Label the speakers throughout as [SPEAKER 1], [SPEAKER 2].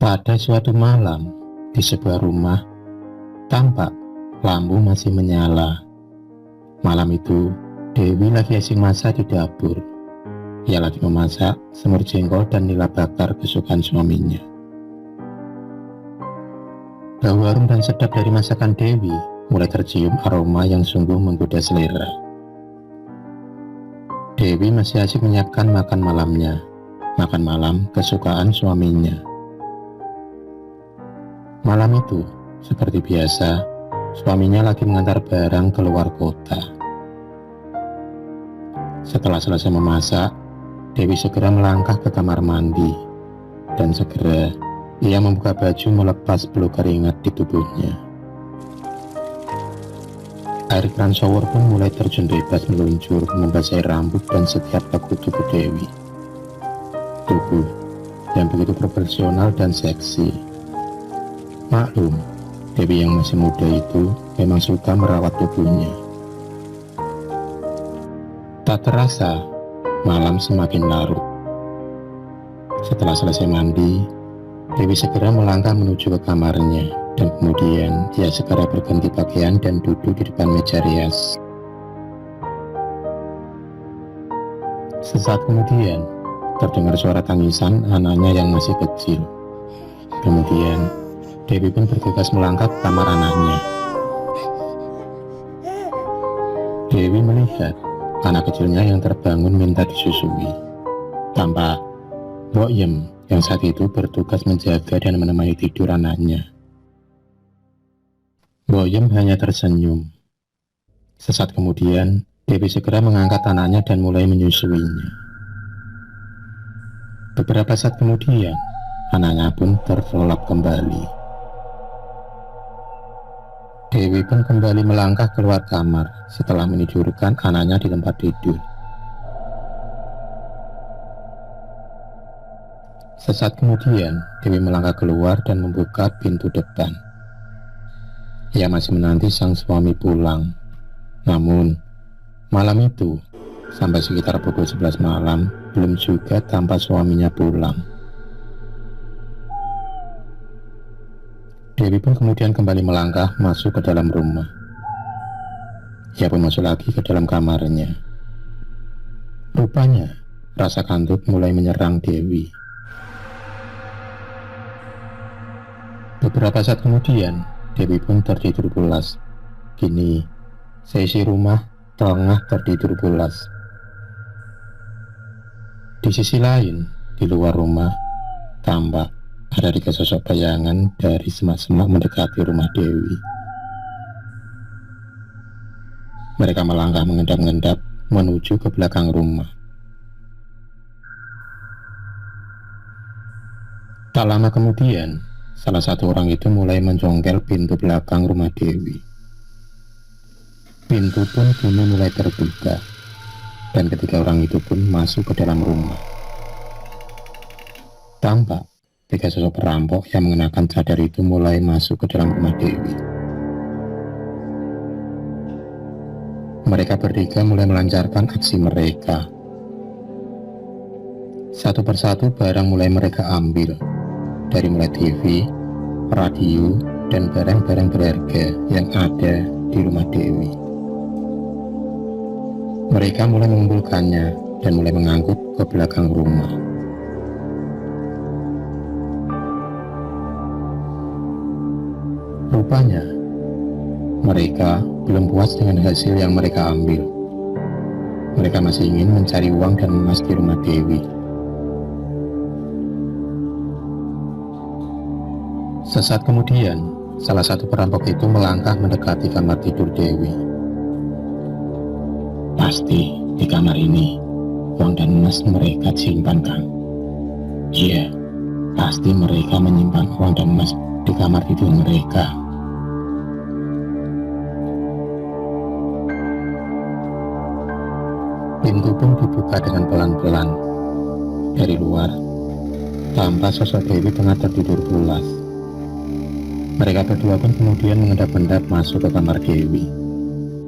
[SPEAKER 1] Pada suatu malam, di sebuah rumah, tampak lampu masih menyala. Malam itu, Dewi lagi asing masak di dapur. Ia lagi memasak semur jengkol dan nila bakar kesukaan suaminya. Bau harum dan sedap dari masakan Dewi mulai tercium, aroma yang sungguh menggoda selera. Dewi masih asik menyiapkan makan malamnya, makan malam kesukaan suaminya. Malam itu, seperti biasa, suaminya lagi mengantar barang keluar kota. Setelah selesai memasak, Dewi segera melangkah ke kamar mandi, dan segera ia membuka baju melepas bulu keringat di tubuhnya. Air keran shower pun mulai terjun bebas meluncur membasahi rambut dan setiap lekuk tubuh Dewi. Tubuh yang begitu proporsional dan seksi. Maklum, Dewi yang masih muda itu memang suka merawat tubuhnya. Tak terasa, malam semakin larut. Setelah selesai mandi, Dewi segera melangkah menuju ke kamarnya, dan kemudian ia segera berganti pakaian dan duduk di depan meja rias. Sesaat kemudian, terdengar suara tangisan anaknya yang masih kecil. Kemudian, Dewi pun bergegas melangkah ke kamar anaknya. Dewi melihat anak kecilnya yang terbangun minta disusui. Tampak Mbok Yem yang saat itu bertugas menjaga dan menemani tidur anaknya. Mbok Yem hanya tersenyum. Sesaat kemudian, Dewi segera mengangkat anaknya dan mulai menyusuinya. Beberapa saat kemudian, anaknya pun terlelap kembali. Dewi pun kembali melangkah keluar kamar setelah menidurkan anaknya di tempat tidur. Sesaat kemudian, Dewi melangkah keluar dan membuka pintu depan. Ia masih menanti sang suami pulang. Namun, malam itu, sampai sekitar pukul 11 malam, belum juga tampak suaminya pulang. Dewi pun kemudian kembali melangkah masuk ke dalam rumah. Ia pun masuk lagi ke dalam kamarnya. Rupanya, rasa kantuk mulai menyerang Dewi. Beberapa saat kemudian, Dewi pun tertidur pulas. Kini, seisi rumah tengah tertidur pulas. Di sisi lain, di luar rumah, tampak ada 3 sosok bayangan dari semak-semak mendekati rumah Dewi. Mereka melangkah mengendap-endap menuju ke belakang rumah. Tak lama kemudian, salah satu orang itu mulai menjongkel pintu belakang rumah Dewi. Pintu pun kini mulai terbuka, dan ketiga orang itu pun masuk ke dalam rumah. Tampak 3 sosok perampok yang mengenakan cadar itu mulai masuk ke dalam rumah Dewi. Mereka bertiga mulai melancarkan aksi mereka. Satu persatu barang mulai mereka ambil, dari mulai TV, radio, dan barang-barang berharga yang ada di rumah Dewi. Mereka mulai mengumpulkannya dan mulai mengangkut ke belakang rumah. Rupanya, mereka belum puas dengan hasil yang mereka ambil. Mereka masih ingin mencari uang dan emas di rumah Dewi. Sesaat kemudian, salah satu perampok itu melangkah mendekati kamar tidur Dewi. Pasti di kamar ini, uang dan emas mereka simpan, Kang. Iya, pasti mereka menyimpan uang dan emas di kamar tidur mereka. Pintu pun dibuka dengan pelan-pelan. Dari luar, tampak sosok Dewi tengah tertidur pulas. Mereka berdua pun kemudian mengendap-endap masuk ke kamar Dewi,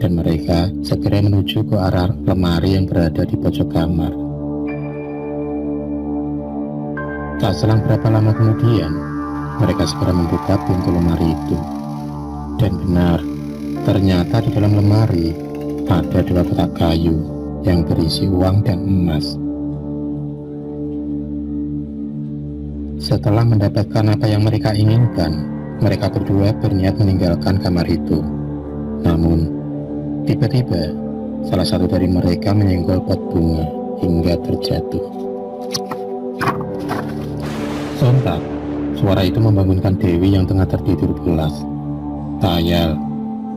[SPEAKER 1] dan mereka segera menuju ke arah lemari yang berada di pojok kamar. Tak selang berapa lama kemudian, Mereka segera membuka pintu lemari itu. Dan benar, ternyata di dalam lemari ada 2 kotak kayu yang berisi uang dan emas. Setelah mendapatkan apa yang mereka inginkan, mereka berdua berniat meninggalkan kamar itu. Namun, tiba-tiba salah satu dari mereka menyenggol pot bunga hingga terjatuh. Sontak, suara itu membangunkan Dewi yang tengah tertidur pulas. Tayal,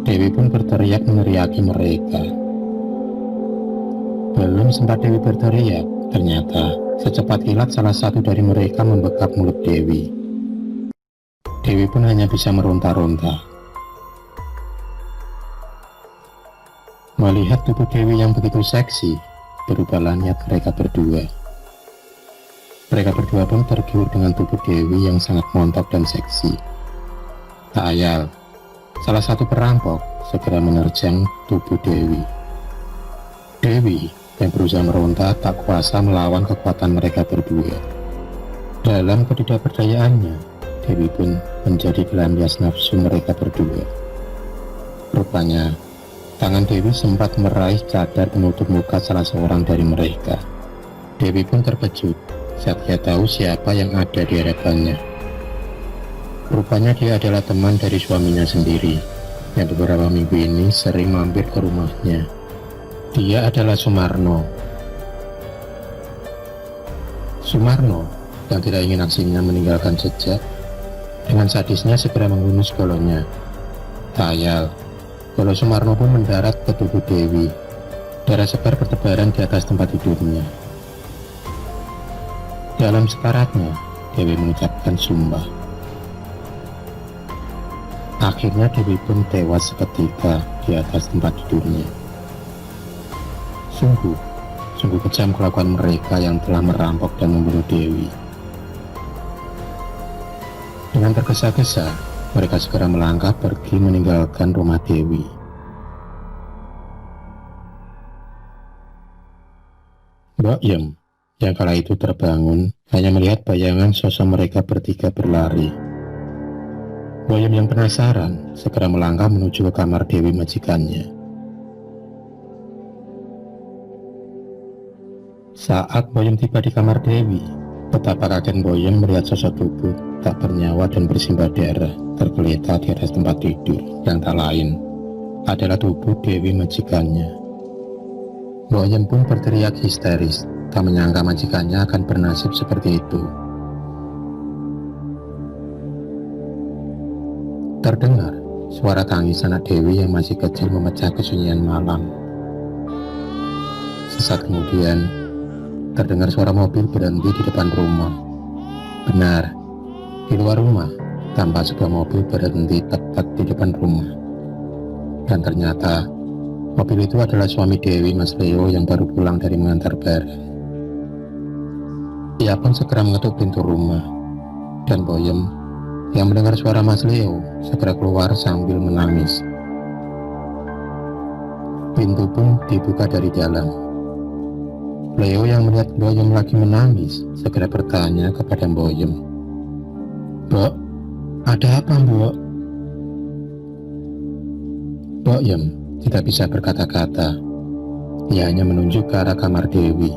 [SPEAKER 1] Dewi pun berteriak meneriaki mereka. Belum sempat Dewi berteriak, ternyata secepat kilat salah satu dari mereka membekap mulut Dewi. Dewi pun hanya bisa meronta-ronta. Melihat tubuh Dewi yang begitu seksi, berubahlah niat mereka berdua. Mereka berdua pun tergiur dengan tubuh Dewi yang sangat montok dan seksi. Tak ayal, salah satu perampok segera menerjang tubuh Dewi. Dewi yang berusaha meronta tak kuasa melawan kekuatan mereka berdua. Dalam ketidakpercayaannya, Dewi pun menjadi pelampias nafsu mereka berdua. Rupanya, tangan Dewi sempat meraih cadar penutup muka salah seorang dari mereka. Dewi pun terkejut saat dia tahu siapa yang ada di hadapannya. Rupanya dia adalah teman dari suaminya sendiri, yang beberapa minggu ini sering mampir ke rumahnya. Dia adalah Sumarno. Sumarno yang tidak ingin aksinya meninggalkan jejak, dengan sadisnya segera menghunus golongnya. Tayal, golong Sumarno pun mendarat ke tubuh Dewi. Darah segar bertebaran di atas tempat tidurnya. Dalam sekaratnya, Dewi mengucapkan sumpah. Akhirnya Dewi pun tewas seketika di atas tempat tidurnya. Sungguh kejam kelakuan mereka yang telah merampok dan membunuh Dewi. Dengan tergesa-gesa, mereka segera melangkah pergi meninggalkan rumah Dewi. Mbok Yem yang kala itu terbangun hanya melihat bayangan sosok mereka bertiga berlari. Mbok Yem yang penasaran segera melangkah menuju ke kamar Dewi majikannya. Saat Boyem tiba di kamar Dewi, betapa kaget Boyem melihat sosok tubuh tak bernyawa dan bersimbah darah tergeletak di atas tempat tidur yang tak lain adalah tubuh Dewi majikannya. Boyem pun berteriak histeris, tak menyangka majikannya akan bernasib seperti itu. Terdengar suara tangis anak Dewi yang masih kecil memecah kesunyian malam. Sesaat kemudian, terdengar suara mobil berhenti di depan rumah. Benar, di luar rumah tampak sebuah mobil berhenti tepat di depan rumah. Dan ternyata mobil itu adalah suami Dewi, Mas Leo, yang baru pulang dari mengantar barang. Ia pun segera mengetuk pintu rumah, dan Boyem yang mendengar suara Mas Leo segera keluar sambil menangis. Pintu pun dibuka dari dalam. Leo yang melihat Boyem lagi menangis segera bertanya kepada Boyem, "Mbok, ada apa, Mbok?" Boyem tidak bisa berkata-kata. Ia hanya menunjuk ke arah kamar Dewi.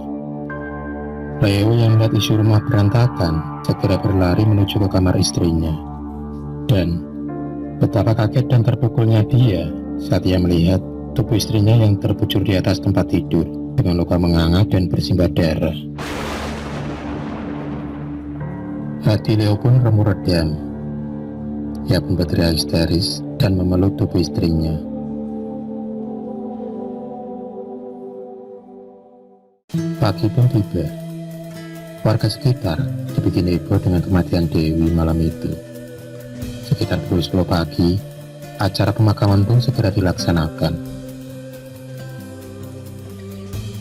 [SPEAKER 1] Leo yang melihat isi rumah berantakan segera berlari menuju ke kamar istrinya. Dan betapa kaget dan terpukulnya dia saat ia melihat tubuh istrinya yang terbujur di atas tempat tidur dengan luka menganga dan bersimbah darah. Hati Leo pun remuk redam. Ia pun berteriak histeris dan memeluk tubuh istrinya. Pagi pun tiba. Warga sekitar dibikin heboh dengan kematian Dewi malam itu. Sekitar pukul 10 pagi, acara pemakaman pun segera dilaksanakan.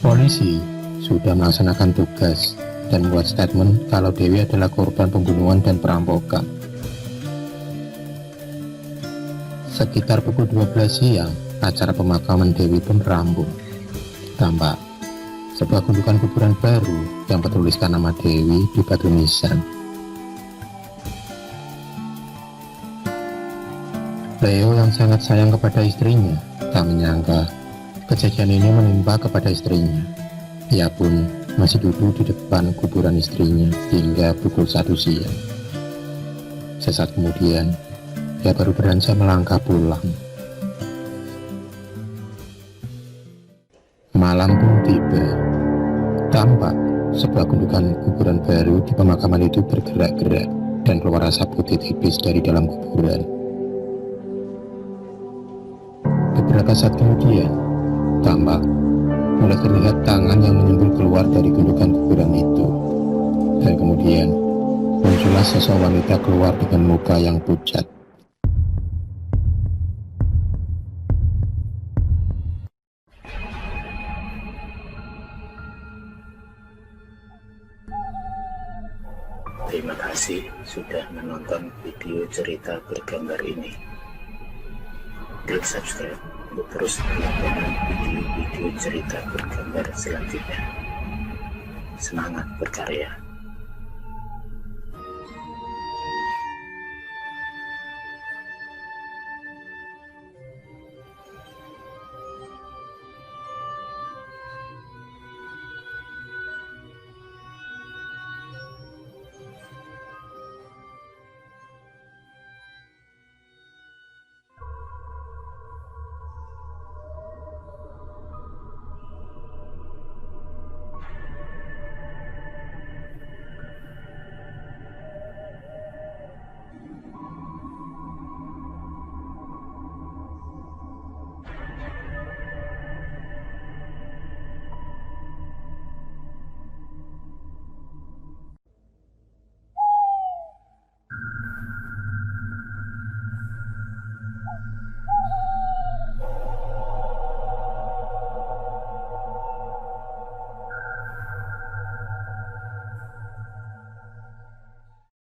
[SPEAKER 1] Polisi sudah melaksanakan tugas dan membuat statement kalau Dewi adalah korban pembunuhan dan perampokan. Sekitar pukul 12 siang, acara pemakaman Dewi pun rampung. Tampak sebuah gundukan kuburan baru yang bertuliskan nama Dewi di batu nisan. Leo yang sangat sayang kepada istrinya tak menyangka kejadian ini menimpa kepada istrinya. Ia pun masih duduk di depan kuburan istrinya hingga pukul 1 siang. Sesaat kemudian, ia baru beranjak melangkah pulang. Malam pun tiba. Tampak sebuah gundukan kuburan baru di pemakaman itu bergerak-gerak dan keluar asap putih tipis dari dalam kuburan. Beberapa saat kemudian, tampak mulai terlihat tangan yang menyembul keluar dari gundukan kuburan itu. Dan kemudian muncullah sosok wanita keluar dengan muka yang pucat.
[SPEAKER 2] Terima kasih sudah menonton video cerita bergambar ini. Klik subscribe untuk terus mendapatkan video-video cerita bergambar selanjutnya. Semangat berkarya.